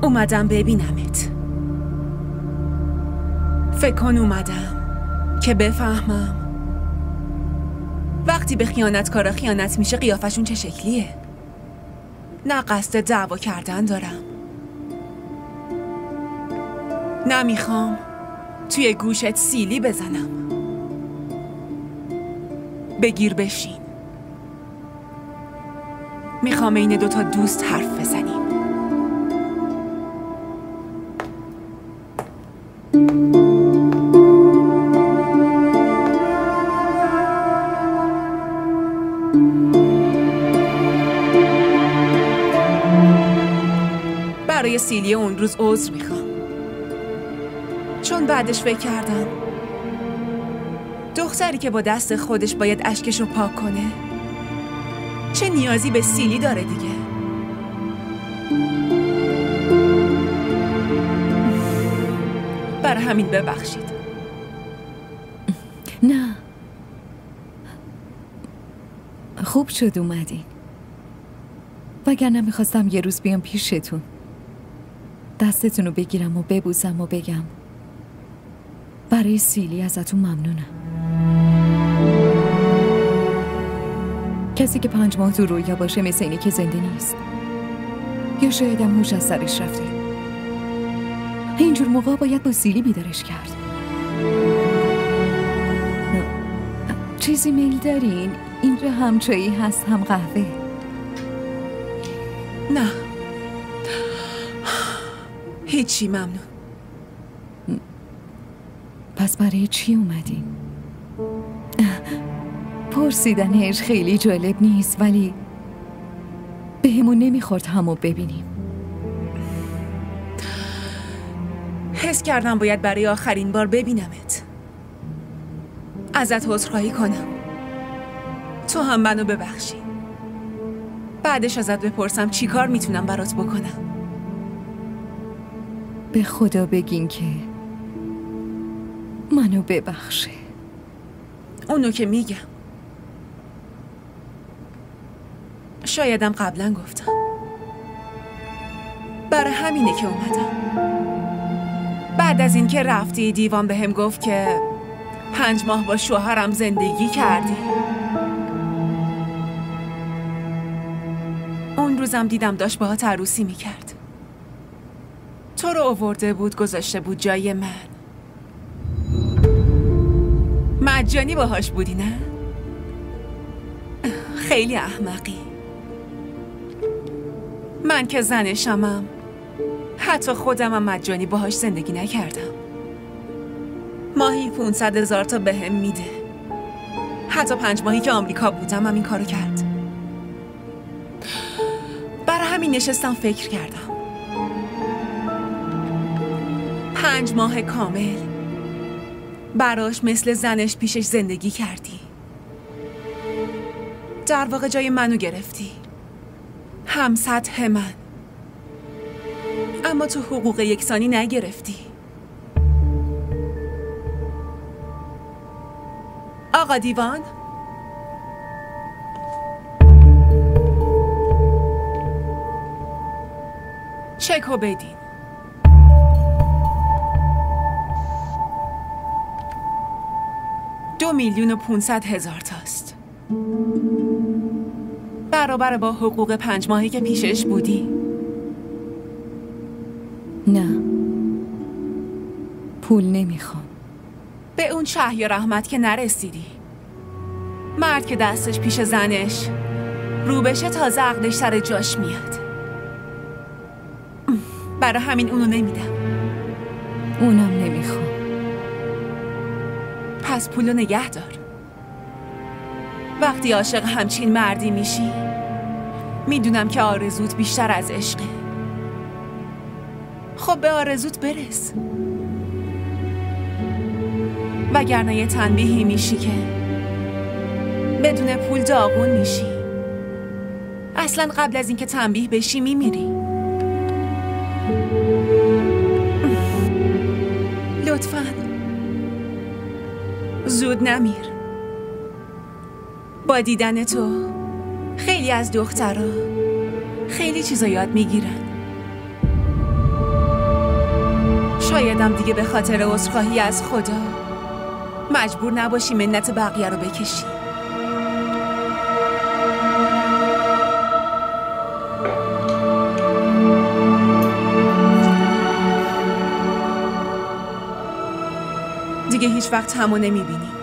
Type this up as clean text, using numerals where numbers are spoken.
اومدم ببینمت. فکر کن اومدم که بفهمم وقتی به خیانتکارا خیانت میشه قیافشون چه شکلیه. نه قصد دعوا کردن دارم، نه میخوام توی گوشت سیلی بزنم. بگیر بشین. میخوام این دوتا دوست حرف بزنیم. برای سیلی اون روز عذر میخوام، چون بعدش فکر کردم دختری که با دست خودش باید اشکشو پاک کنه چه نیازی به سیلی داره دیگه. برای همین ببخشید. نه، خوب شد اومدین، وگرنه میخواستم یه روز بیام پیشتون، دستتون رو بگیرم و ببوسم و بگم برای سیلی ازتون ممنونم. کسی که 5 ماه تو رویا باشه مثل اینی که زنده نیست، یا شایدم هوش از سرش رفته. اینجور موقع باید با سیلی بیدارش کرد. چیزی میل دارین؟ اینجا هم چایی هست هم قهوه. نه، هیچی، ممنون. پس برای چی اومدین؟ پرسیدنش خیلی جالب نیست، ولی بهمون نمیخورد همو ببینیم. حس کردم باید برای آخرین بار ببینمت، ازت عذرخواهی کنم، تو هم منو ببخشی، بعدش ازت بپرسم چی کار میتونم برات بکنم. به خدا بگین که منو ببخشه. اونو که میگم، شایدم قبلا گفتم، برای همینه که اومدم. بعد از این که رفتی دیوان بهم گفت که 5 ماه با شوهرم زندگی کردی. اون روزم دیدم داشت باهات عروسی میکرد، تو رو آورده بود گذاشته بود جای من. مجانی باهاش بودی نه؟ خیلی احمقی. من که زنشمم، حتی خودمم مجانی باهاش زندگی نکردم. ماهی 500,000 تا بهم میده. حتی 5 ماهی که آمریکا بودم هم این کارو کرد. برای همین نشستم فکر کردم 5 ماه کامل براش مثل زنش پیشش زندگی کردی. در واقع جای منو گرفتی، هم سطح من، اما تو حقوق یکسانی نگرفتی. آقا دیوان، چکو بدین. $2,500,000 تاست، برابر با حقوق 5 ماهی که پیشش بودی. نه، پول نمیخوام. به اون شهی رحمت که نرسیدی. مرد که دستش پیش زنش رو بشه تازه عقلش سر جاش میاد. برای همین اونو نمیدم. اونم نمیخوام. پس پولو نگه دار. وقتی عاشق همچین مردی میشی میدونم که آرزوت بیشتر از عشقه. خب به آرزوت برس، وگرنه یه تنبیهی میشی که بدون پول داغون میشی. اصلا قبل از اینکه تنبیه بشی میمیری. لطفاً زود نمیر. با دیدن تو خیلی از دخترها خیلی چیزا یاد میگیرن. شایدم دیگه به خاطر عذرخواهی از خدا مجبور نباشی منت بقیه رو بکشی. دیگه هیچ وقت همو نمیبینی.